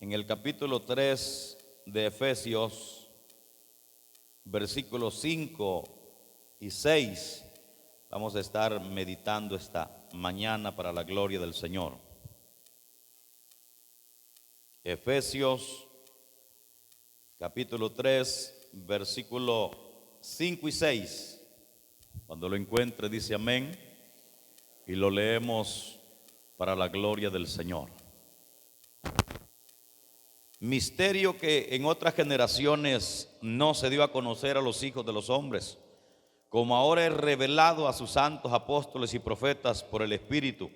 En el capítulo 3 de Efesios, versículos 5 y 6, vamos a estar meditando esta mañana para la gloria del Señor. Efesios, capítulo 3, versículo 5 y 6. Cuando lo encuentre dice amén y lo leemos para la gloria del Señor. Misterio que en otras generaciones no se dio a conocer a los hijos de los hombres, como ahora es revelado a sus santos apóstoles y profetas por el Espíritu,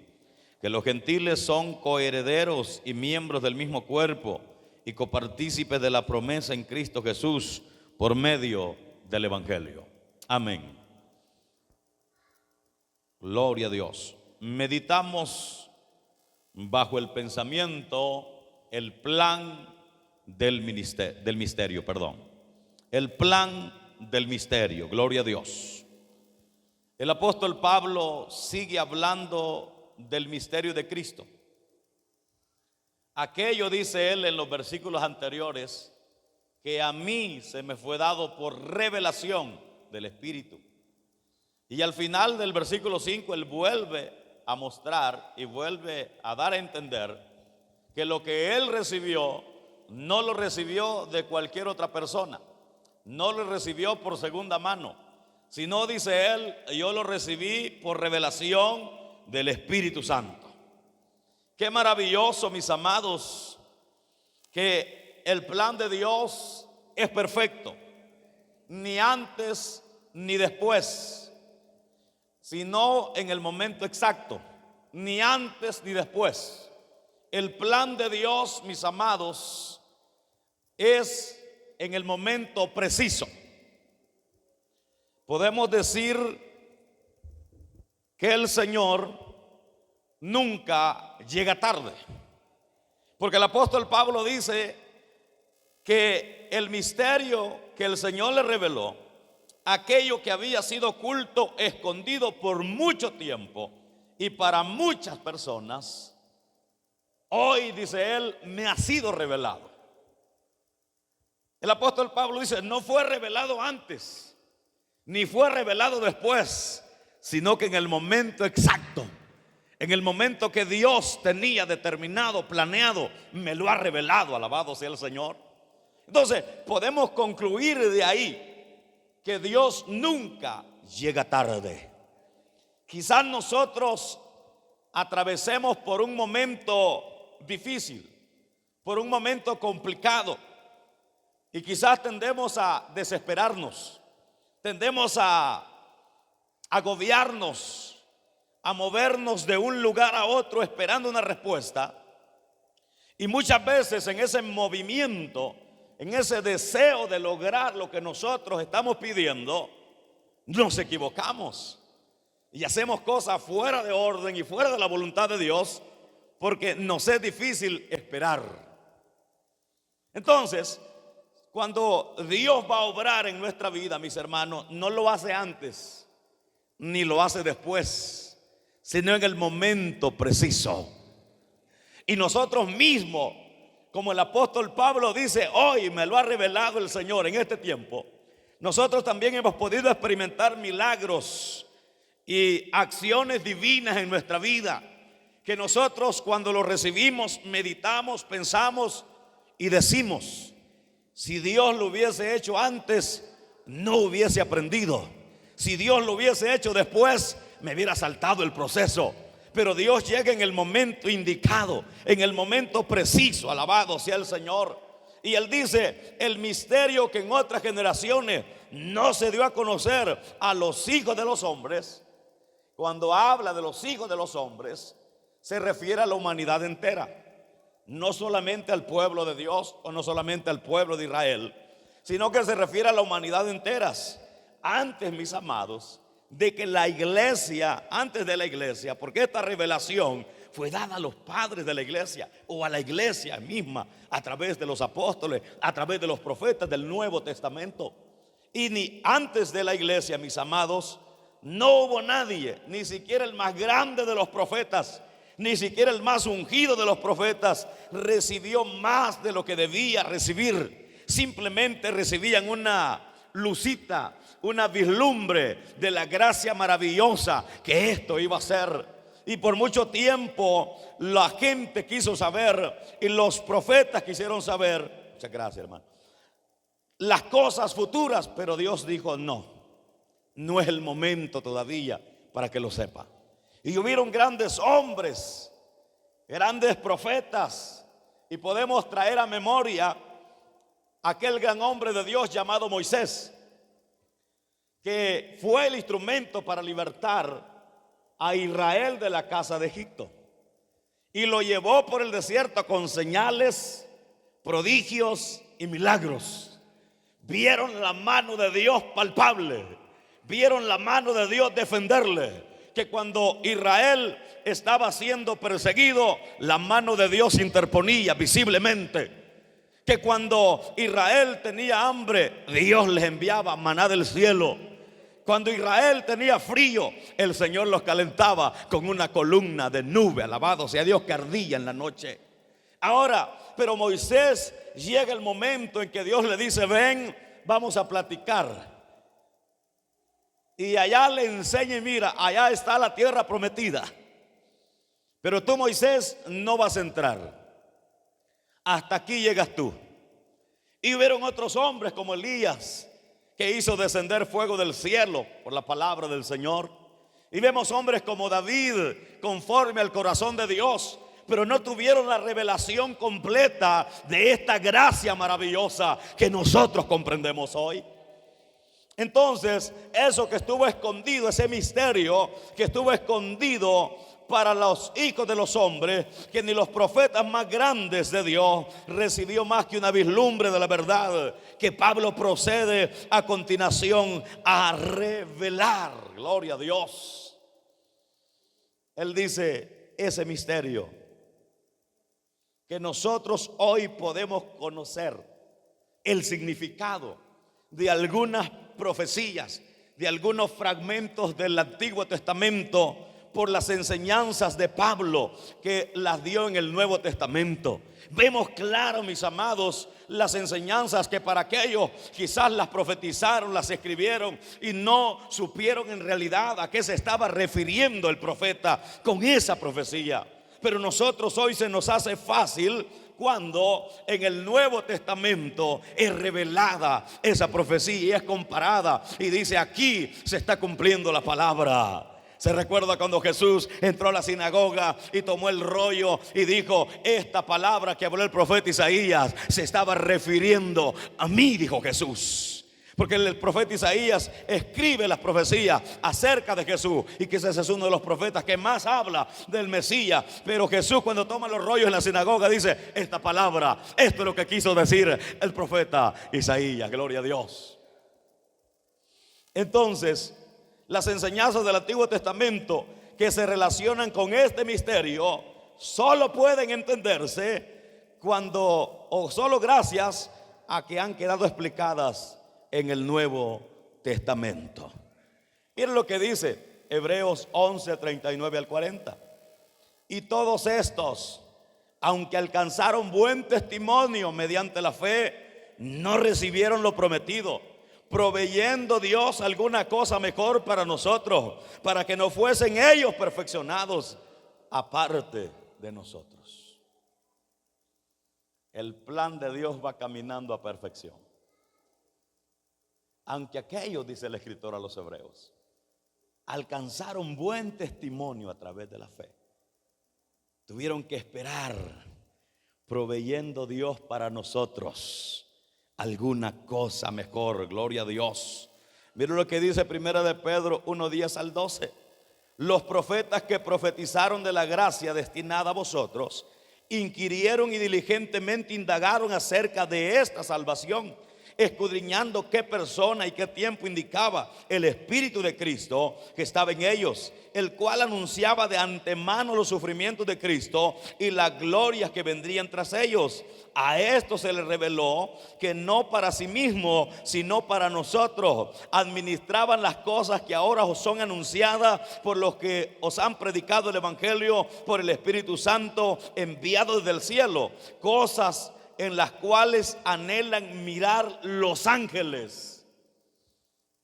que los gentiles son coherederos y miembros del mismo cuerpo y copartícipes de la promesa en Cristo Jesús por medio del Evangelio. Amén. Gloria a Dios. Meditamos bajo el pensamiento, el plan del misterio. El plan del misterio, gloria a Dios. El apóstol Pablo sigue hablando del misterio de Cristo. Aquello, dice él en los versículos anteriores, que a mí se me fue dado por revelación del Espíritu. Y al final del versículo 5 él vuelve a mostrar y vuelve a dar a entender que lo que él recibió no lo recibió de cualquier otra persona, no lo recibió por segunda mano, sino, dice él, yo lo recibí por revelación del Espíritu Santo. Qué maravilloso, mis amados, que el plan de Dios es perfecto, ni antes ni después, sino en el momento exacto, ni antes ni después. El plan de Dios, mis amados, es en el momento preciso. Podemos decir que el Señor nunca llega tarde, porque el apóstol Pablo dice que el misterio que el Señor le reveló, aquello que había sido oculto, escondido por mucho tiempo y para muchas personas, hoy, dice él, me ha sido revelado. El apóstol Pablo dice, no fue revelado antes, ni fue revelado después, sino que en el momento exacto, en el momento que Dios tenía determinado, planeado, me lo ha revelado. Alabado sea el Señor. Entonces, podemos concluir de ahí que Dios nunca llega tarde. Quizás nosotros atravesemos por un momento difícil, por un momento complicado, y quizás tendemos a desesperarnos, tendemos a agobiarnos, a movernos de un lugar a otro esperando una respuesta. Y muchas veces en ese movimiento, en ese deseo de lograr lo que nosotros estamos pidiendo, nos equivocamos y hacemos cosas fuera de orden y fuera de la voluntad de Dios, porque nos es difícil esperar. Entonces, cuando Dios va a obrar en nuestra vida, mis hermanos, no lo hace antes ni lo hace después, sino en el momento preciso. Y nosotros mismos, como el apóstol Pablo dice, hoy me lo ha revelado el Señor en este tiempo, nosotros también hemos podido experimentar milagros y acciones divinas en nuestra vida, que nosotros cuando lo recibimos, meditamos, pensamos y decimos, si Dios lo hubiese hecho antes, no hubiese aprendido. Si Dios lo hubiese hecho después, me hubiera saltado el proceso. Pero Dios llega en el momento indicado, en el momento preciso. Alabado sea el Señor. Y Él dice, el misterio que en otras generaciones no se dio a conocer a los hijos de los hombres. Cuando habla de los hijos de los hombres, se refiere a la humanidad entera, no solamente al pueblo de Dios o no solamente al pueblo de Israel, sino que se refiere a la humanidad entera. Antes, mis amados, de que la iglesia, antes de la iglesia, porque esta revelación fue dada a los padres de la iglesia o a la iglesia misma a través de los apóstoles, a través de los profetas del Nuevo Testamento. Y ni antes de la iglesia, mis amados, no hubo nadie, ni siquiera el más grande de los profetas, Ni siquiera el más ungido de los profetas recibió más de lo que debía recibir. Simplemente recibían una lucita, una vislumbre de la gracia maravillosa que esto iba a ser. Y por mucho tiempo la gente quiso saber, y los profetas quisieron saber, muchas gracias, hermano, las cosas futuras, pero Dios dijo no es el momento todavía para que lo sepa. Y hubieron grandes hombres, grandes profetas, y podemos traer a memoria aquel gran hombre de Dios llamado Moisés, que fue el instrumento para libertar a Israel de la casa de Egipto, y lo llevó por el desierto con señales, prodigios y milagros. Vieron la mano de Dios palpable, vieron la mano de Dios defenderle. Que cuando Israel estaba siendo perseguido, la mano de Dios interponía visiblemente. Que cuando Israel tenía hambre, Dios les enviaba maná del cielo. Cuando Israel tenía frío, el Señor los calentaba con una columna de nube, alabado sea Dios, que ardía en la noche. Ahora, pero Moisés, llega el momento en que Dios le dice: ven, vamos a platicar. Y allá le enseña, y mira, allá está la tierra prometida, pero tú, Moisés, no vas a entrar. Hasta aquí llegas tú. Y hubieron otros hombres como Elías, que hizo descender fuego del cielo por la palabra del Señor. Y vemos hombres como David, conforme al corazón de Dios, pero no tuvieron la revelación completa de esta gracia maravillosa que nosotros comprendemos hoy. Entonces, eso que estuvo escondido, ese misterio que estuvo escondido para los hijos de los hombres, que ni los profetas más grandes de Dios recibió más que una vislumbre de la verdad, que Pablo procede a continuación a revelar. Gloria a Dios. Él dice: ese misterio que nosotros hoy podemos conocer el significado de algunas profecías, de algunos fragmentos del Antiguo Testamento, por las enseñanzas de Pablo, que las dio en el Nuevo Testamento. Vemos claro, mis amados, las enseñanzas que para aquellos quizás las profetizaron, las escribieron y no supieron en realidad a qué se estaba refiriendo el profeta con esa profecía. Pero nosotros hoy se nos hace fácil cuando en el Nuevo Testamento es revelada esa profecía y es comparada y dice: aquí se está cumpliendo la palabra. Se recuerda cuando Jesús entró a la sinagoga y tomó el rollo y dijo: esta palabra que habló el profeta Isaías se estaba refiriendo a mí, dijo Jesús. Porque el profeta Isaías escribe las profecías acerca de Jesús, y que ese es uno de los profetas que más habla del Mesías. Pero Jesús, cuando toma los rollos en la sinagoga, dice: esta palabra, esto es lo que quiso decir el profeta Isaías. Gloria a Dios. Entonces, las enseñanzas del Antiguo Testamento que se relacionan con este misterio solo pueden entenderse cuando, o solo gracias a que han quedado explicadas en el Nuevo Testamento. Miren lo que dice Hebreos 11, 39 al 40. Y todos estos, aunque alcanzaron buen testimonio mediante la fe, no recibieron lo prometido, proveyendo Dios alguna cosa mejor para nosotros, para que no fuesen ellos perfeccionados aparte de nosotros. El plan de Dios va caminando a perfección. Aunque aquellos, dice el escritor a los hebreos, alcanzaron buen testimonio a través de la fe, tuvieron que esperar, proveyendo Dios para nosotros alguna cosa mejor. Gloria a Dios. Miren lo que dice Primera de Pedro 1, 10 al 12. Los profetas que profetizaron de la gracia destinada a vosotros inquirieron y diligentemente indagaron acerca de esta salvación, escudriñando qué persona y qué tiempo indicaba el Espíritu de Cristo que estaba en ellos, el cual anunciaba de antemano los sufrimientos de Cristo y las glorias que vendrían tras ellos. A esto se le reveló que no para sí mismo, sino para nosotros, administraban las cosas que ahora os son anunciadas por los que os han predicado el Evangelio por el Espíritu Santo enviado desde el cielo, cosas en las cuales anhelan mirar los ángeles.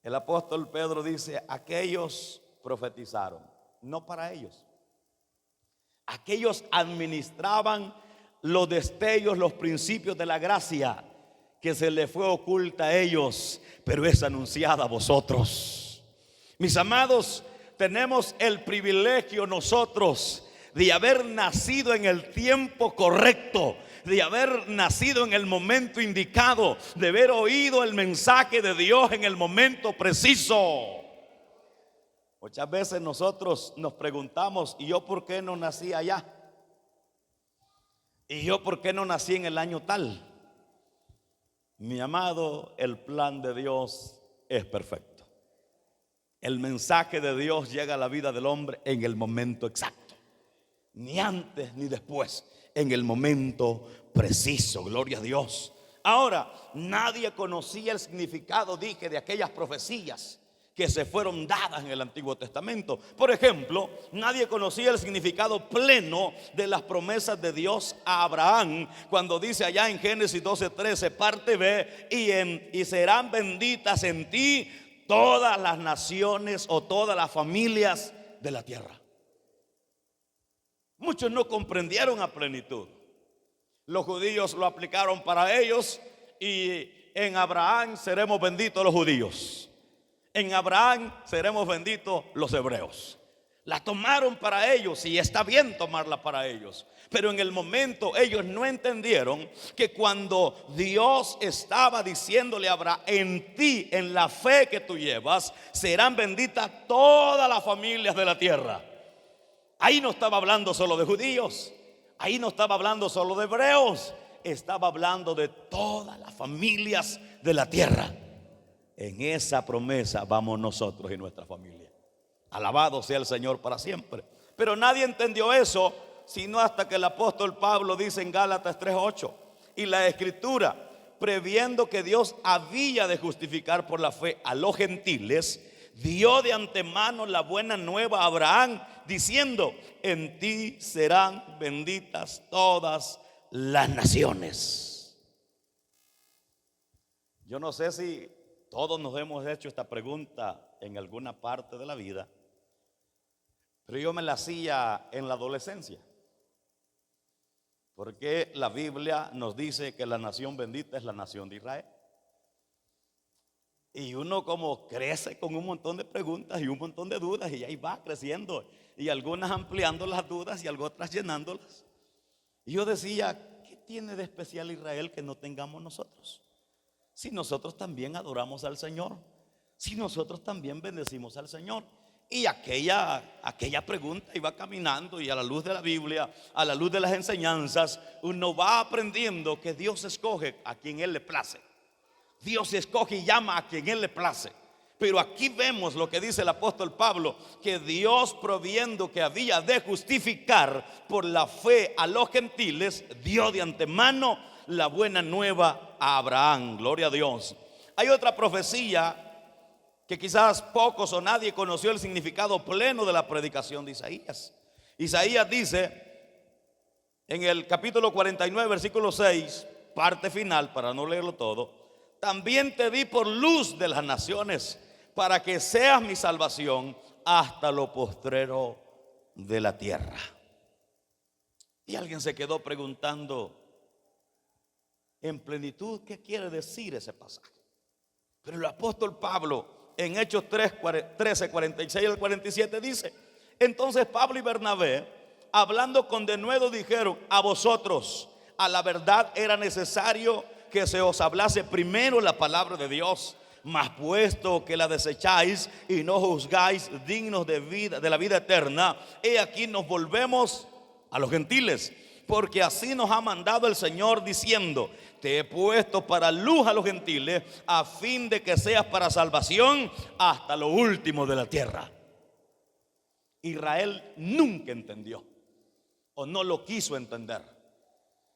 El apóstol Pedro dice: aquellos profetizaron, no para ellos. Aquellos administraban los destellos, los principios de la gracia que se les fue oculta a ellos, pero es anunciada a vosotros. Mis amados, tenemos el privilegio nosotros de haber nacido en el tiempo correcto, de haber nacido en el momento indicado, de haber oído el mensaje de Dios en el momento preciso. Muchas veces nosotros nos preguntamos: ¿y yo por qué no nací allá? ¿Y yo por qué no nací en el año tal? Mi amado, el plan de Dios es perfecto. El mensaje de Dios llega a la vida del hombre en el momento exacto, ni antes ni después, en el momento preciso. Gloria a Dios. Ahora, nadie conocía el significado, dije, de aquellas profecías que se fueron dadas en el Antiguo Testamento. Por ejemplo, nadie conocía el significado pleno de las promesas de Dios a Abraham, cuando dice allá en Génesis 12:13, parte B, y serán benditas en ti todas las naciones o todas las familias de la tierra. Muchos no comprendieron a plenitud. Los judíos lo aplicaron para ellos, y en Abraham seremos benditos los judíos, en Abraham seremos benditos los hebreos. La tomaron para ellos, y está bien tomarla para ellos, pero en el momento ellos no entendieron que cuando Dios estaba diciéndole a Abraham: en ti, en la fe que tú llevas, serán benditas todas las familias de la tierra. Ahí no estaba hablando solo de judíos, ahí no estaba hablando solo de hebreos, estaba hablando de todas las familias de la tierra. En esa promesa vamos nosotros y nuestra familia. Alabado sea el Señor para siempre. Pero nadie entendió eso, sino hasta que el apóstol Pablo dice en Gálatas 3:8: y la Escritura, previendo que Dios había de justificar por la fe a los gentiles, dio de antemano la buena nueva a Abraham, diciendo: en ti serán benditas todas las naciones. Yo no sé si todos nos hemos hecho esta pregunta en alguna parte de la vida, pero yo me la hacía en la adolescencia. Porque la Biblia nos dice que la nación bendita es la nación de Israel. Y uno como crece con un montón de preguntas y un montón de dudas, y ahí va creciendo, y algunas ampliando las dudas y otras llenándolas. Y yo decía: ¿qué tiene de especial Israel que no tengamos nosotros? Si nosotros también adoramos al Señor, si nosotros también bendecimos al Señor. Y aquella pregunta iba caminando, y a la luz de la Biblia, a la luz de las enseñanzas, uno va aprendiendo que Dios escoge a quien Él le place. Dios escoge y llama a quien Él le place. Pero aquí vemos lo que dice el apóstol Pablo, que Dios, proviendo que había de justificar por la fe a los gentiles, dio de antemano la buena nueva a Abraham. Gloria a Dios. Hay otra profecía que quizás pocos o nadie conoció el significado pleno de la predicación de Isaías. Isaías dice en el capítulo 49, versículo 6, parte final, para no leerlo todo: también te di por luz de las naciones, para que seas mi salvación hasta lo postrero de la tierra. Y alguien se quedó preguntando en plenitud qué quiere decir ese pasaje. Pero el apóstol Pablo en Hechos 13, 46 al 47 dice: entonces Pablo y Bernabé, hablando con denuedo, dijeron: a vosotros a la verdad era necesario que se os hablase primero la palabra de Dios, mas puesto que la desecháis y no juzgáis dignos de la vida eterna, he aquí nos volvemos a los gentiles. porque así nos ha mandado el Señor diciendo: te he puesto para luz a los gentiles, a fin de que seas para salvación hasta lo último de la tierra. Israel nunca entendió, o no lo quiso entender,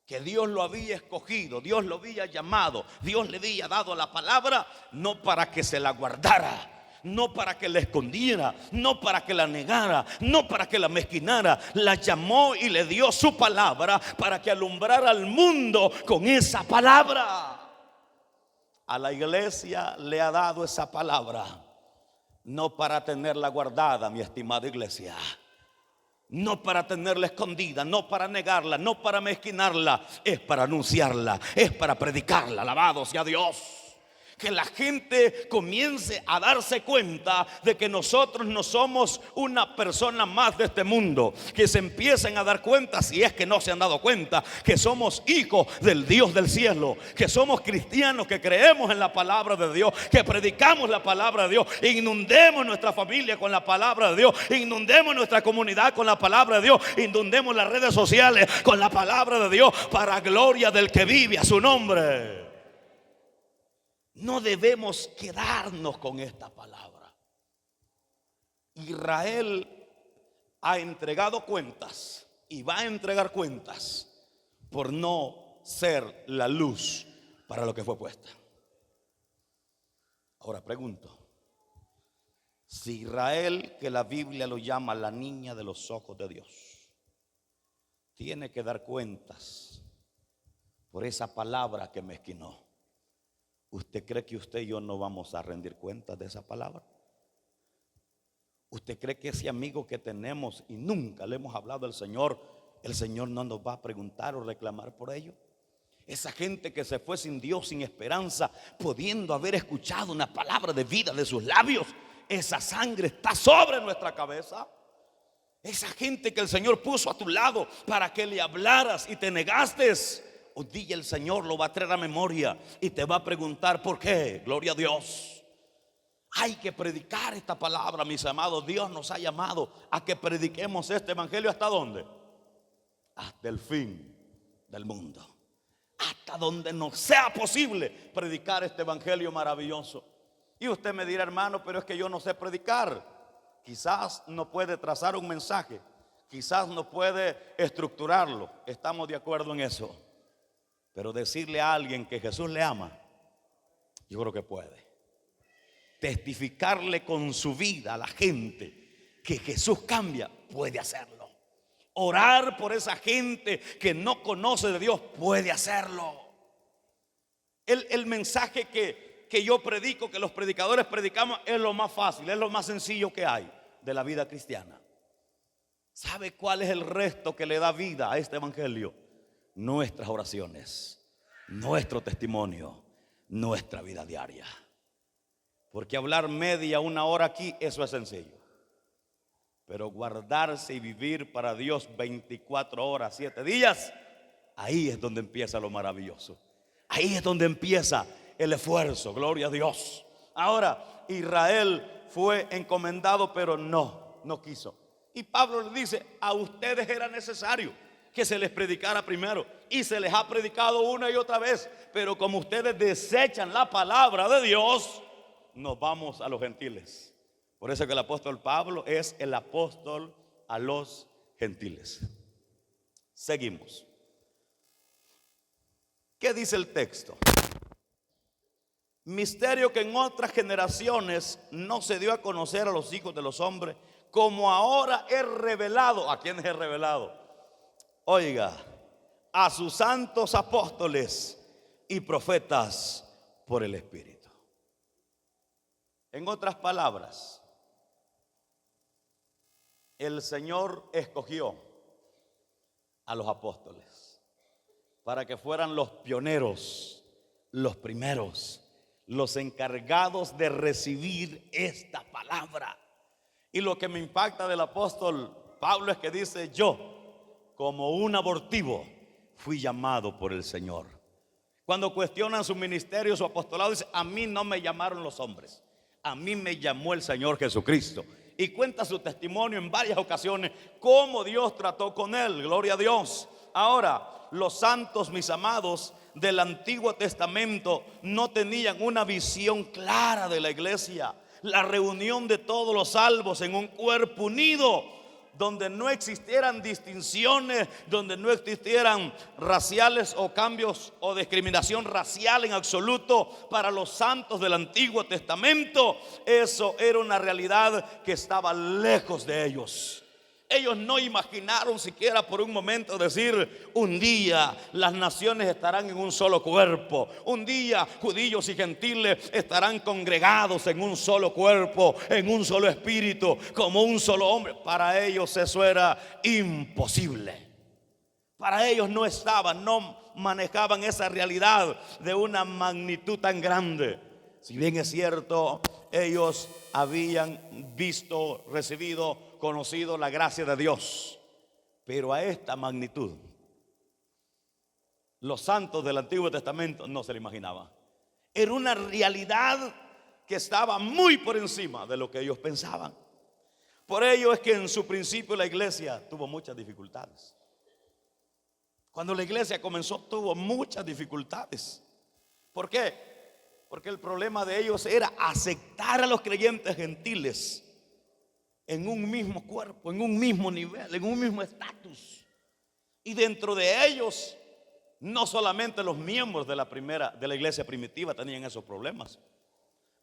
que Dios lo había escogido, Dios lo había llamado, Dios le había dado la palabra, no para que se la guardara, no para que la escondiera, no para que la negara, no para que la mezquinara. La llamó y le dio su palabra para que alumbrara al mundo con esa palabra. A la iglesia le ha dado esa palabra, no para tenerla guardada, mi estimada iglesia, no para tenerla escondida, no para negarla, no para mezquinarla, es para anunciarla, es para predicarla. Alabado sea Dios. Que la gente comience a darse cuenta de que nosotros no somos una persona más de este mundo. Que se empiecen a dar cuenta, si es que no se han dado cuenta, que somos hijos del Dios del cielo, que somos cristianos, que creemos en la palabra de Dios, que predicamos la palabra de Dios. Inundemos nuestra familia con la palabra de Dios, inundemos nuestra comunidad con la palabra de Dios, inundemos las redes sociales con la palabra de Dios, para gloria del que vive a su nombre. No debemos quedarnos con esta palabra. Israel ha entregado cuentas y va a entregar cuentas por no ser la luz para lo que fue puesta. Ahora pregunto, si Israel, que la Biblia lo llama la niña de los ojos de Dios, tiene que dar cuentas por esa palabra que mezquinó, ¿usted cree que usted y yo no vamos a rendir cuentas de esa palabra? ¿Usted cree que ese amigo que tenemos y nunca le hemos hablado al Señor, el Señor no nos va a preguntar o reclamar por ello? Esa gente que se fue sin Dios, sin esperanza, pudiendo haber escuchado una palabra de vida de sus labios, esa sangre está sobre nuestra cabeza. Esa gente que el Señor puso a tu lado para que le hablaras y te negaste, hoy día el Señor lo va a traer a memoria y te va a preguntar por qué. Gloria a Dios. Hay que predicar esta palabra, mis amados. Dios nos ha llamado a que prediquemos este evangelio. ¿Hasta dónde? Hasta el fin del mundo, hasta donde nos sea posible predicar este evangelio maravilloso. Y usted me dirá: hermano, pero es que yo no sé predicar. Quizás no puede trazar un mensaje, quizás no puede estructurarlo. Estamos de acuerdo en eso. Pero decirle a alguien que Jesús le ama, yo creo que puede. Testificarle con su vida a la gente que Jesús cambia, puede hacerlo. Orar por esa gente que no conoce de Dios, puede hacerlo. El mensaje que yo predico, que los predicadores predicamos, es lo más fácil, es lo más sencillo que hay de la vida cristiana. ¿Sabe cuál es el resto que le da vida a este evangelio? Nuestras oraciones, nuestro testimonio, nuestra vida diaria. Porque hablar media, una hora aquí, eso es sencillo. Pero guardarse y vivir para Dios 24 horas, 7 días, ahí es donde empieza lo maravilloso. Ahí es donde empieza el esfuerzo, gloria a Dios. Ahora, Israel fue encomendado, pero no quiso. Y Pablo le dice: a ustedes era necesario que se les predicara primero, y se les ha predicado una y otra vez, pero como ustedes desechan la palabra de Dios, nos vamos a los gentiles. Por eso que el apóstol Pablo es el apóstol a los gentiles. Seguimos. ¿Qué dice el texto? Misterio que en otras generaciones no se dio a conocer a los hijos de los hombres, como ahora es revelado. ¿A quién es revelado? Oiga, a sus santos apóstoles y profetas por el Espíritu. En otras palabras, el Señor escogió a los apóstoles para que fueran los pioneros, los primeros, los encargados de recibir esta palabra. Y lo que me impacta del apóstol Pablo es que dice: yo, como un abortivo, fui llamado por el Señor. Cuando cuestionan su ministerio, su apostolado, dice: a mí no me llamaron los hombres, a mí me llamó el Señor Jesucristo. Y cuenta su testimonio en varias ocasiones, cómo Dios trató con él, gloria a Dios. Ahora, los santos, mis amados, del Antiguo Testamento no tenían una visión clara de la iglesia. La reunión de todos los salvos en un cuerpo unido, donde no existieran distinciones, donde no existieran raciales o cambios o discriminación racial en absoluto para los santos del Antiguo Testamento. Eso era una realidad que estaba lejos de ellos. Ellos no imaginaron siquiera por un momento decir: un día las naciones estarán en un solo cuerpo, un día judíos y gentiles estarán congregados en un solo cuerpo, en un solo espíritu, como un solo hombre. Para ellos eso era imposible. Para ellos no manejaban esa realidad de una magnitud tan grande. Si bien es cierto, ellos habían visto, recibido, conocido la gracia de Dios, pero a esta magnitud los santos del Antiguo Testamento no se lo imaginaban. Era una realidad que estaba muy por encima de lo que ellos pensaban. Por ello es que en su principio la iglesia tuvo muchas dificultades. Cuando la iglesia comenzó tuvo muchas dificultades. ¿Por qué? Porque el problema de ellos era aceptar a los creyentes gentiles en un mismo cuerpo, en un mismo nivel, en un mismo estatus. Y dentro de ellos, no solamente los miembros de la iglesia primitiva tenían esos problemas.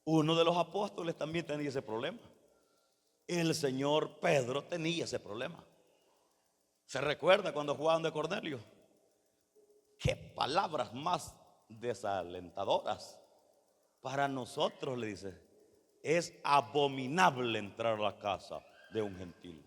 Uno de los apóstoles también tenía ese problema. El señor Pedro tenía ese problema. ¿Se recuerda cuando jugaban de Cornelio? Qué palabras más desalentadoras. Para nosotros, le dice, es abominable entrar a la casa de un gentil.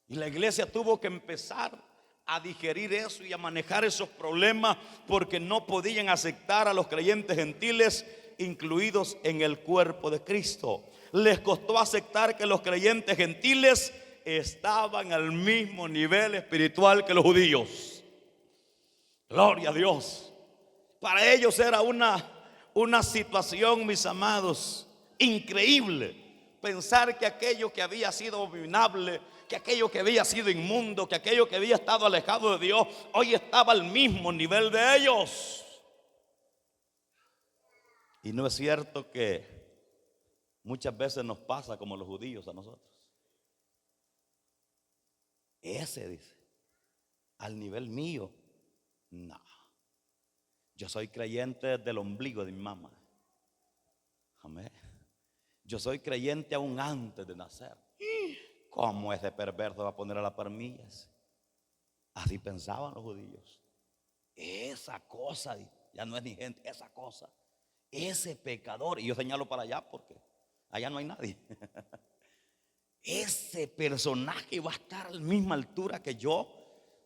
Y la iglesia tuvo que empezar a digerir eso y a manejar esos problemas, porque no podían aceptar a los creyentes gentiles incluidos en el cuerpo de Cristo. Les costó aceptar que los creyentes gentiles estaban al mismo nivel espiritual que los judíos. Gloria a Dios. Para ellos era una situación, mis amados, increíble. Pensar que aquello que había sido abominable, que aquello que había sido inmundo, que aquello que había estado alejado de Dios, hoy estaba al mismo nivel de ellos. Y no es cierto que muchas veces nos pasa como los judíos a nosotros. Ese dice, al nivel mío, no. Yo soy creyente del ombligo de mi mamá. Amén. Yo soy creyente aún antes de nacer. ¿Cómo ese perverso va a poner a la par millas? Así pensaban los judíos. Esa cosa, ya no es ni gente, esa cosa, ese pecador, y yo señalo para allá porque allá no hay nadie. Ese personaje va a estar a la misma altura que yo.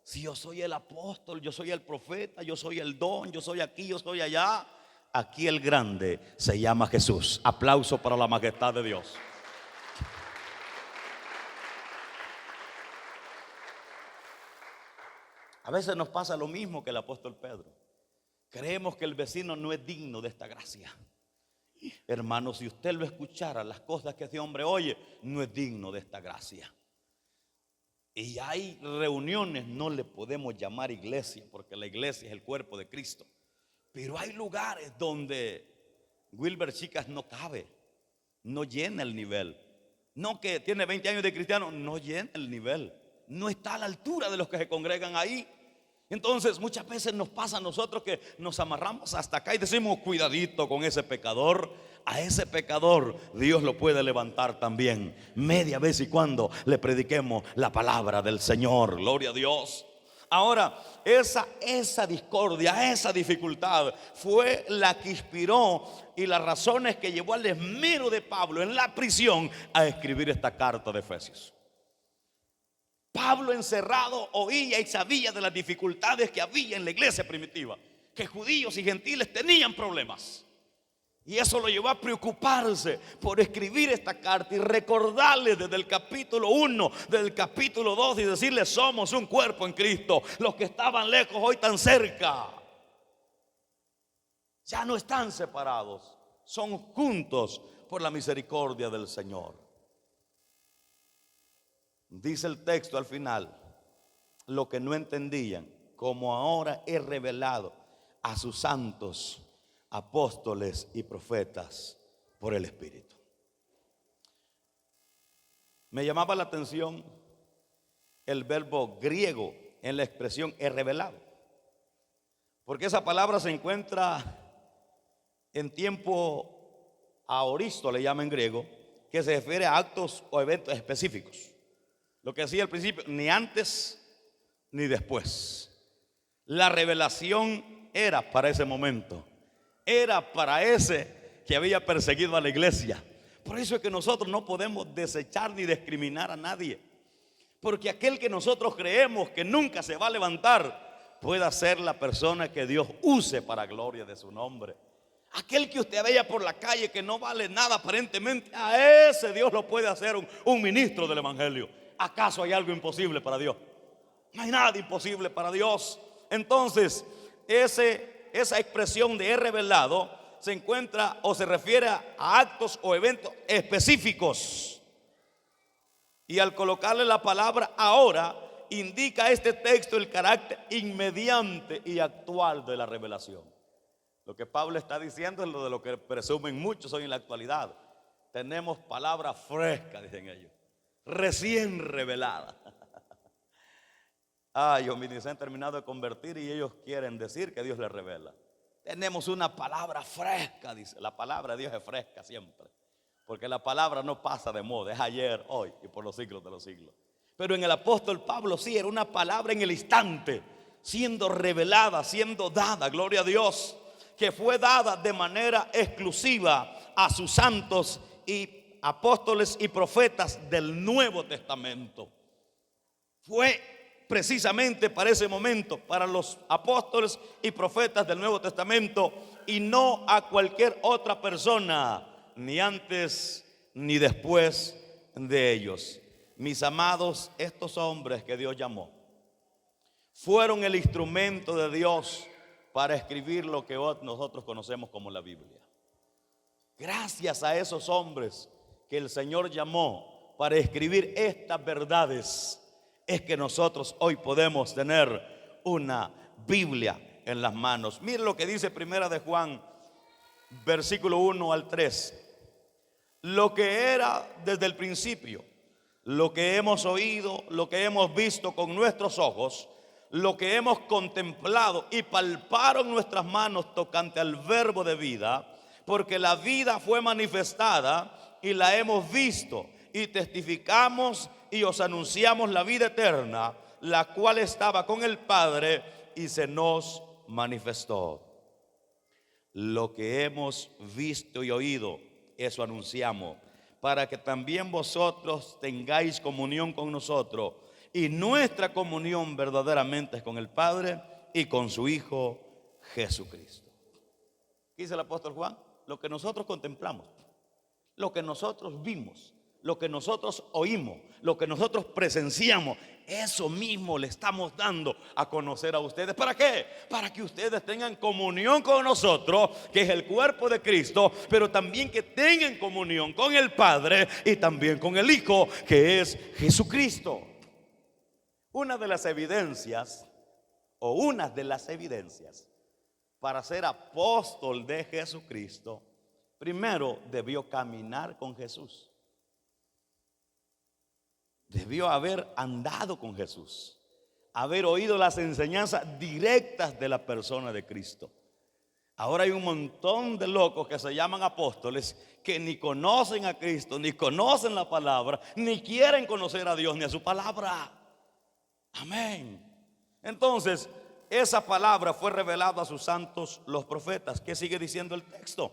Si yo soy el apóstol, yo soy el profeta, yo soy el don, yo soy aquí, yo soy allá. Aquí el grande se llama Jesús. Aplauso para la majestad de Dios. A veces nos pasa lo mismo que el apóstol Pedro. Creemos que el vecino no es digno de esta gracia. Hermano, si usted lo escuchara, las cosas que ese hombre oye, no es digno de esta gracia. Y hay reuniones, no le podemos llamar iglesia, porque la iglesia es el cuerpo de Cristo. Pero hay lugares donde Wilber Chicas no cabe, no llena el nivel. No que tiene 20 años de cristiano, no llena el nivel. No está a la altura de los que se congregan ahí. Entonces muchas veces nos pasa a nosotros que nos amarramos hasta acá y decimos: cuidadito con ese pecador. A ese pecador Dios lo puede levantar también, media vez y cuando le prediquemos la palabra del Señor. Gloria a Dios. Ahora, esa discordia, esa dificultad fue la que inspiró y las razones que llevó al esmero de Pablo en la prisión a escribir esta carta de Efesios. Pablo, encerrado, oía y sabía de las dificultades que había en la iglesia primitiva, que judíos y gentiles tenían problemas. Y eso lo llevó a preocuparse por escribir esta carta y recordarles desde el capítulo 1, del capítulo 2, y decirles: somos un cuerpo en Cristo. Los que estaban lejos hoy están cerca. Ya no están separados, son juntos por la misericordia del Señor. Dice el texto al final: lo que no entendían, como ahora es revelado a sus santos apóstoles y profetas por el Espíritu. Me llamaba la atención el verbo griego en la expresión es revelado, porque esa palabra se encuentra en tiempo aoristo, le llaman en griego, que se refiere a actos o eventos específicos. Lo que decía al principio, ni antes ni después. La revelación era para ese momento, era para ese que había perseguido a la iglesia. Por eso es que nosotros no podemos desechar ni discriminar a nadie, porque aquel que nosotros creemos que nunca se va a levantar pueda ser la persona que Dios use para gloria de su nombre. Aquel que usted veía por la calle que no vale nada aparentemente, a ese Dios lo puede hacer un ministro del evangelio. ¿Acaso hay algo imposible para Dios? No hay nada imposible para Dios. Entonces, esa expresión de es revelado se encuentra o se refiere a actos o eventos específicos. Y al colocarle la palabra ahora, indica este texto el carácter inmediante y actual de la revelación. Lo que Pablo está diciendo es lo de lo que presumen muchos hoy en la actualidad. Tenemos palabra fresca, dicen ellos, recién revelada. Yo se han terminado de convertir y ellos quieren decir que Dios les revela. Tenemos una palabra fresca, dice. La palabra de Dios es fresca siempre, porque la palabra no pasa de moda, es ayer, hoy y por los siglos de los siglos. Pero en el apóstol Pablo sí era una palabra en el instante, siendo revelada, siendo dada, gloria a Dios, que fue dada de manera exclusiva a sus santos y apóstoles y profetas del Nuevo Testamento. Fue precisamente para ese momento, para los apóstoles y profetas del Nuevo Testamento, y no a cualquier otra persona, ni antes ni después de ellos. Mis amados, estos hombres que Dios llamó fueron el instrumento de Dios para escribir lo que nosotros conocemos como la Biblia. Gracias a esos hombres que el Señor llamó para escribir estas verdades, es que nosotros hoy podemos tener una Biblia en las manos. Mire lo que dice Primera de Juan, versículo 1 al 3. Lo que era desde el principio, lo que hemos oído, lo que hemos visto con nuestros ojos, lo que hemos contemplado y palparon nuestras manos tocante al verbo de vida, porque la vida fue manifestada y la hemos visto y testificamos y os anunciamos la vida eterna, la cual estaba con el Padre y se nos manifestó. Lo que hemos visto y oído, eso anunciamos, para que también vosotros tengáis comunión con nosotros. Y nuestra comunión verdaderamente es con el Padre y con su Hijo Jesucristo. ¿Qué dice el apóstol Juan? Lo que nosotros contemplamos, lo que nosotros vimos, lo que nosotros oímos, lo que nosotros presenciamos, eso mismo le estamos dando a conocer a ustedes. ¿Para qué? Para que ustedes tengan comunión con nosotros, que es el cuerpo de Cristo, pero también que tengan comunión con el Padre y también con el Hijo, que es Jesucristo. Una de las evidencias para ser apóstol de Jesucristo, primero debió caminar con Jesús. Debió haber andado con Jesús, haber oído las enseñanzas directas de la persona de Cristo. Ahora hay un montón de locos que se llaman apóstoles que ni conocen a Cristo, ni conocen la palabra, ni quieren conocer a Dios ni a su palabra. Amén. Entonces, esa palabra fue revelada a sus santos los profetas. ¿Qué sigue diciendo el texto?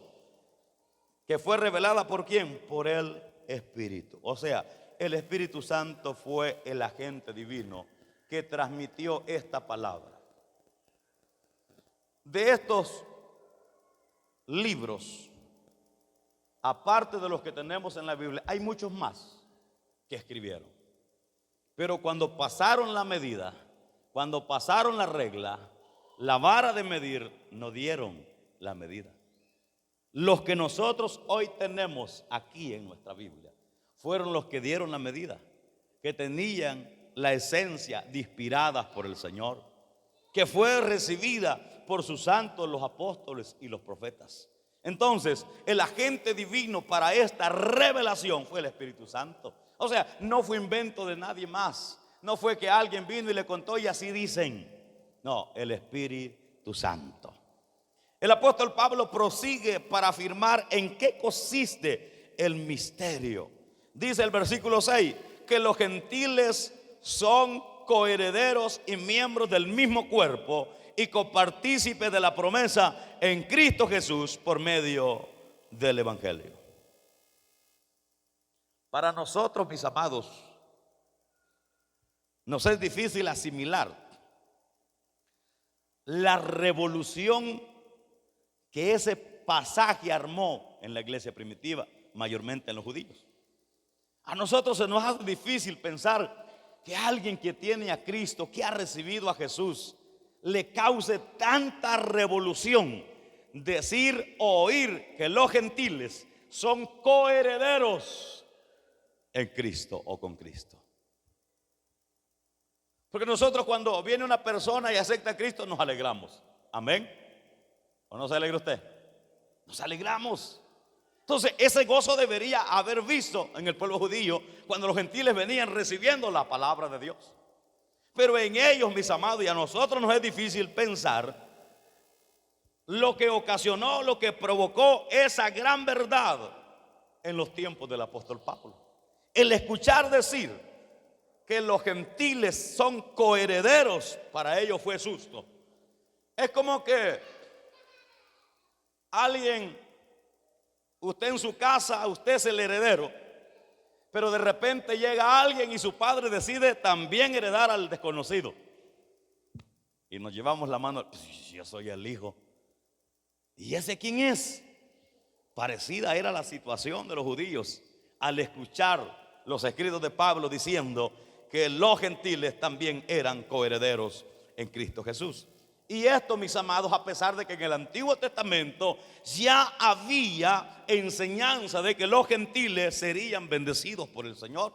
Que fue revelada ¿por quién? Por el Espíritu. O sea, el Espíritu Santo fue el agente divino que transmitió esta palabra. De estos libros, aparte de los que tenemos en la Biblia, hay muchos más que escribieron. Pero cuando pasaron la medida, cuando pasaron la regla, la vara de medir, no dieron la medida. Los que nosotros hoy tenemos aquí en nuestra Biblia fueron los que dieron la medida, que tenían la esencia inspirada por el Señor, que fue recibida por sus santos, los apóstoles y los profetas. Entonces, el agente divino para esta revelación fue el Espíritu Santo. O sea, no fue invento de nadie más. No fue que alguien vino y le contó y así dicen. No, el Espíritu Santo. El apóstol Pablo prosigue para afirmar en qué consiste el misterio. Dice el versículo 6 que los gentiles son coherederos y miembros del mismo cuerpo y copartícipes de la promesa en Cristo Jesús por medio del Evangelio. Para nosotros, mis amados, nos es difícil asimilar la revolución que ese pasaje armó en la iglesia primitiva, mayormente en los judíos. A nosotros se nos hace difícil pensar que alguien que tiene a Cristo, que ha recibido a Jesús, le cause tanta revolución decir o oír que los gentiles son coherederos en Cristo o con Cristo. Porque nosotros cuando viene una persona y acepta a Cristo nos alegramos. Amén. ¿O no se alegra usted? Nos alegramos. Entonces ese gozo debería haber visto en el pueblo judío cuando los gentiles venían recibiendo la palabra de Dios. Pero en ellos, mis amados, y a nosotros nos es difícil pensar lo que ocasionó, lo que provocó esa gran verdad en los tiempos del apóstol Pablo. El escuchar decir que los gentiles son coherederos, para ellos fue susto. Es como que alguien, usted en su casa, usted es el heredero, pero de repente llega alguien y su padre decide también heredar al desconocido. Y nos llevamos la mano, pues yo soy el hijo. ¿Y ese quién es? Parecida era la situación de los judíos al escuchar los escritos de Pablo diciendo que los gentiles también eran coherederos en Cristo Jesús. Y esto, mis amados, a pesar de que en el Antiguo Testamento ya había enseñanza de que los gentiles serían bendecidos por el Señor.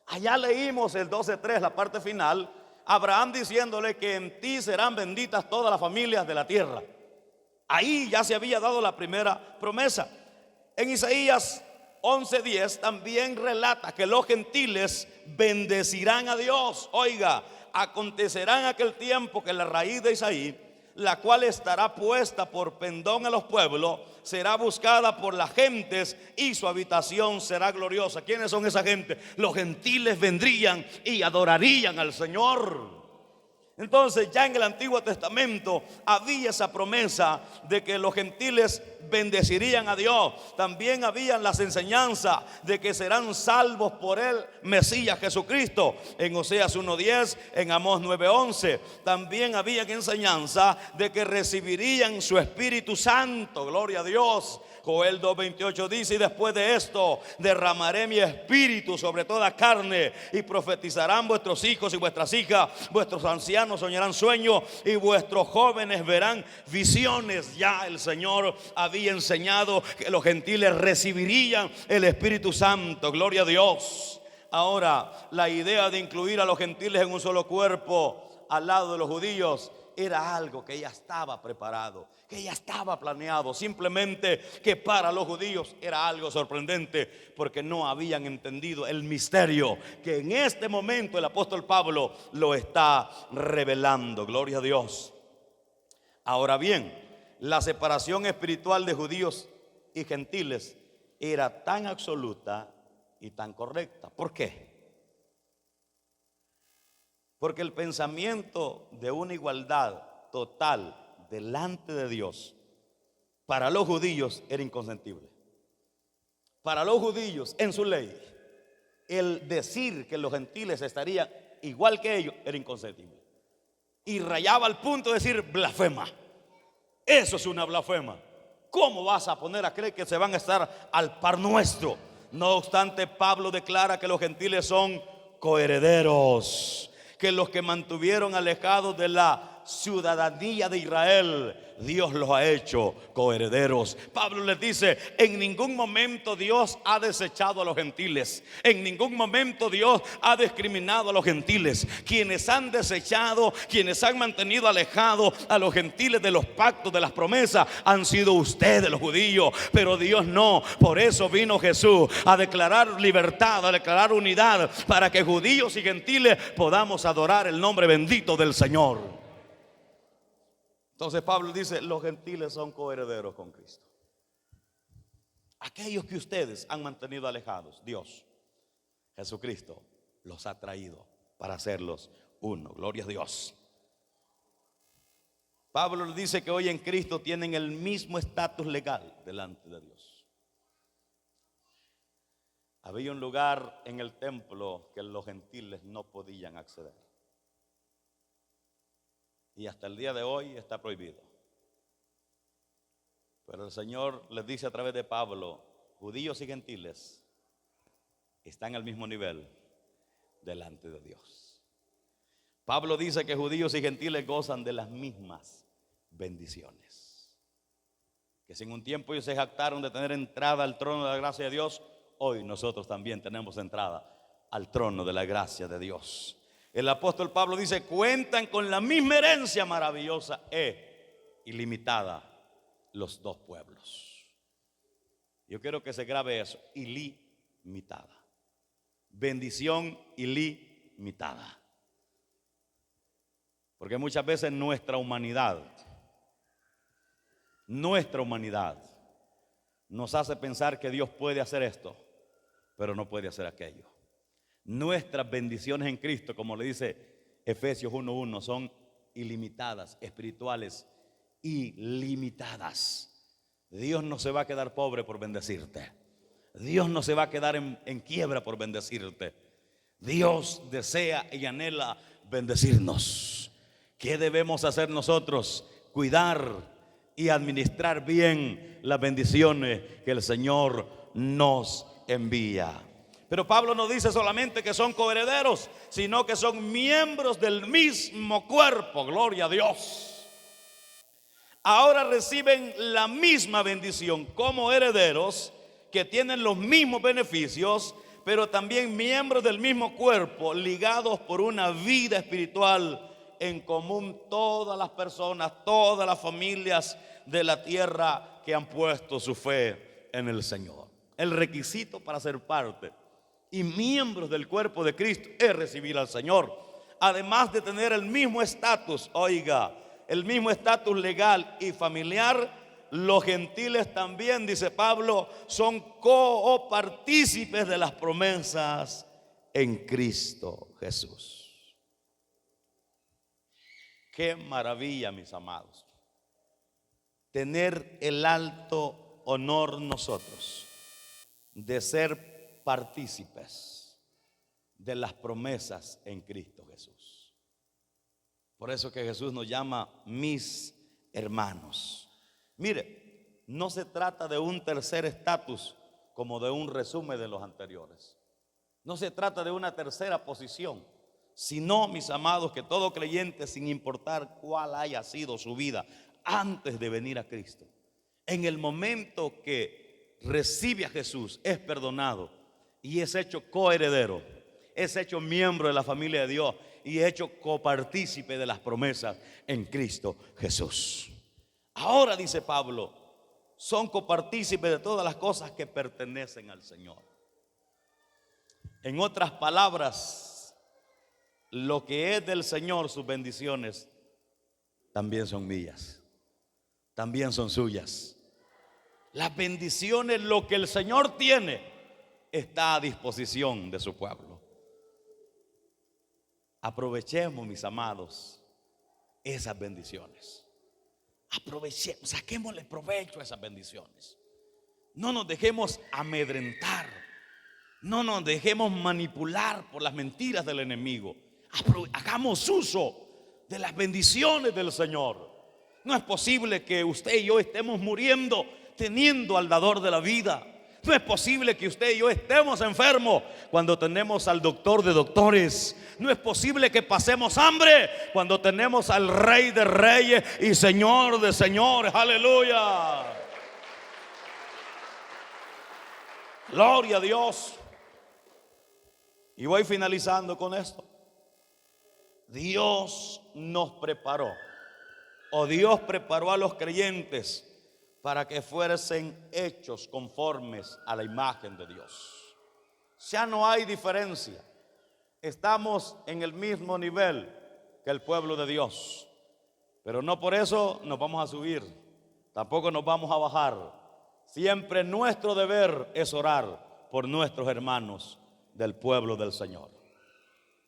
Allá leímos el 12:3, la parte final, Abraham diciéndole que en ti serán benditas todas las familias de la tierra. Ahí ya se había dado la primera promesa. En Isaías 11:10 también relata que los gentiles bendecirán a Dios. Oiga, acontecerá en aquel tiempo que la raíz de Isaí, la cual estará puesta por pendón a los pueblos, será buscada por las gentes y su habitación será gloriosa. ¿Quiénes son esa gente? Los gentiles vendrían y adorarían al Señor. Entonces ya en el Antiguo Testamento había esa promesa de que los gentiles bendecirían a Dios. También habían las enseñanzas de que serán salvos por el Mesías Jesucristo en Oseas 1:10, en Amós 9:11. También había enseñanza de que recibirían su Espíritu Santo, gloria a Dios. Joel 2:28 dice: y después de esto derramaré mi espíritu sobre toda carne, y profetizarán vuestros hijos y vuestras hijas, vuestros ancianos soñarán sueños y vuestros jóvenes verán visiones. Ya el Señor había enseñado que los gentiles recibirían el Espíritu Santo, gloria a Dios. Ahora, la idea de incluir a los gentiles en un solo cuerpo al lado de los judíos era algo que ya estaba preparado, que ya estaba planeado. Simplemente que para los judíos era algo sorprendente, porque no habían entendido el misterio que en este momento el apóstol Pablo lo está revelando. Gloria a Dios. Ahora bien, la separación espiritual de judíos y gentiles era tan absoluta y tan correcta. ¿Por qué? Porque el pensamiento de una igualdad total delante de Dios para los judíos era inconsentible. Para los judíos, en su ley, el decir que los gentiles estarían igual que ellos era inconcebible. Y rayaba al punto de decir blasfema. Eso es una blasfema. ¿Cómo vas a poner a creer que se van a estar al par nuestro? No obstante, Pablo declara que los gentiles son coherederos, que los que mantuvieron alejados de la ciudadanía de Israel, Dios los ha hecho coherederos. Pablo les dice: en ningún momento Dios ha desechado a los gentiles. En ningún momento Dios ha discriminado a los gentiles. Quienes han desechado, quienes han mantenido alejados a los gentiles de los pactos, de las promesas, han sido ustedes, los judíos. Pero Dios no. Por eso vino Jesús a declarar libertad, a declarar unidad, para que judíos y gentiles podamos adorar el nombre bendito del Señor. Entonces Pablo dice: los gentiles son coherederos con Cristo. Aquellos que ustedes han mantenido alejados, Dios, Jesucristo, los ha traído para hacerlos uno. Gloria a Dios. Pablo le dice que hoy en Cristo tienen el mismo estatus legal delante de Dios. Había un lugar en el templo que los gentiles no podían acceder. Y hasta el día de hoy está prohibido. Pero el Señor les dice a través de Pablo: judíos y gentiles están al mismo nivel delante de Dios. Pablo dice que judíos y gentiles gozan de las mismas bendiciones. Que si en un tiempo ellos se jactaron de tener entrada al trono de la gracia de Dios, hoy nosotros también tenemos entrada al trono de la gracia de Dios. El apóstol Pablo dice: cuentan con la misma herencia maravillosa e ilimitada los dos pueblos. Yo quiero que se grabe eso: ilimitada. Bendición ilimitada. Porque muchas veces nuestra humanidad nos hace pensar que Dios puede hacer esto, pero no puede hacer aquello. Nuestras bendiciones en Cristo, como le dice Efesios 1:1, son ilimitadas, espirituales, ilimitadas. Dios no se va a quedar pobre por bendecirte. Dios no se va a quedar en quiebra por bendecirte. Dios desea y anhela bendecirnos. ¿Qué debemos hacer nosotros? Cuidar y administrar bien las bendiciones que el Señor nos envía. Pero Pablo no dice solamente que son coherederos, sino que son miembros del mismo cuerpo. Gloria a Dios. Ahora reciben la misma bendición como herederos, que tienen los mismos beneficios, pero también miembros del mismo cuerpo, ligados por una vida espiritual en común. Todas las personas, todas las familias de la tierra que han puesto su fe en el Señor. El requisito para ser parte y miembros del cuerpo de Cristo es recibir al Señor. Además de tener el mismo estatus, oiga, el mismo estatus legal y familiar, los gentiles también, dice Pablo, son copartícipes de las promesas en Cristo Jesús. Qué maravilla, mis amados, tener el alto honor nosotros de ser partícipes de las promesas en Cristo Jesús. Por eso que Jesús nos llama mis hermanos. Mire, no se trata de un tercer estatus como de un resumen de los anteriores. No se trata de una tercera posición, sino, mis amados, que todo creyente, sin importar cuál haya sido su vida antes de venir a Cristo, en el momento que recibe a Jesús, es perdonado y es hecho coheredero, es hecho miembro de la familia de Dios y es hecho copartícipe de las promesas en Cristo Jesús. Ahora, dice Pablo, son copartícipes de todas las cosas que pertenecen al Señor. En otras palabras, lo que es del Señor, sus bendiciones, también son mías, también son suyas. Las bendiciones, lo que el Señor tiene, está a disposición de su pueblo. Aprovechemos, mis amados, esas bendiciones. Aprovechemos, saquémosle provecho a esas bendiciones. No nos dejemos amedrentar, no nos dejemos manipular por las mentiras del enemigo. Hagamos uso de las bendiciones del Señor. No es posible que usted y yo estemos muriendo teniendo al dador de la vida. No es posible que usted y yo estemos enfermos cuando tenemos al doctor de doctores. No es posible que pasemos hambre cuando tenemos al Rey de reyes y Señor de señores. Aleluya. Gloria a Dios. Y voy finalizando con esto. Dios nos preparó, o Dios preparó a los creyentes para que fuesen hechos conformes a la imagen de Dios. Ya no hay diferencia. Estamos en el mismo nivel que el pueblo de Dios. Pero no por eso nos vamos a subir, tampoco nos vamos a bajar. Siempre nuestro deber es orar por nuestros hermanos del pueblo del Señor.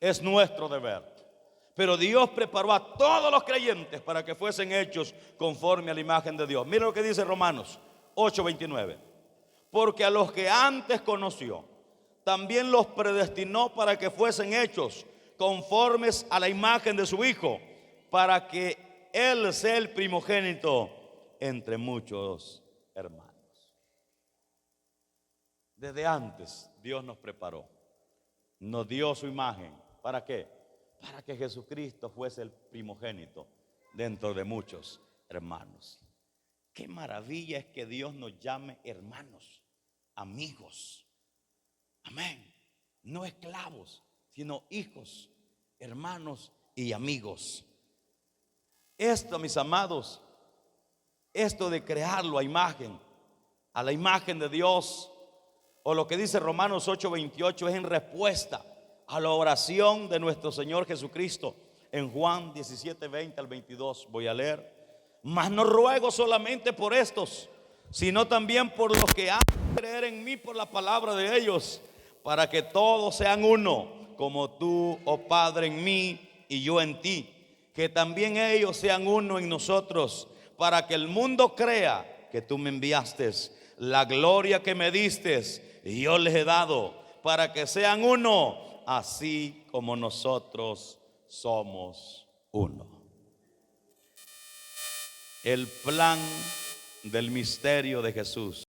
Es nuestro deber. Pero Dios preparó a todos los creyentes para que fuesen hechos conforme a la imagen de Dios. Mira lo que dice Romanos 8:29. Porque a los que antes conoció, también los predestinó para que fuesen hechos conformes a la imagen de su Hijo, para que Él sea el primogénito entre muchos hermanos. Desde antes Dios nos preparó, nos dio su imagen. ¿Para qué? Para que Jesucristo fuese el primogénito dentro de muchos hermanos. Qué maravilla es que Dios nos llame hermanos, amigos. Amén. No esclavos, sino hijos, hermanos y amigos. Esto, mis amados, esto de crearlo a la imagen de Dios, o lo que dice Romanos 8:28, es en respuesta a la oración de nuestro Señor Jesucristo en Juan 17:20 al 22. Voy a leer. Mas no ruego solamente por estos, sino también por los que han de creer en mí por la palabra de ellos, para que todos sean uno, como tú, oh Padre, en mí y yo en ti, que también ellos sean uno en nosotros, para que el mundo crea que tú me enviaste. La gloria que me diste y yo les he dado, para que sean uno, así como nosotros somos uno. El plan del misterio de Jesús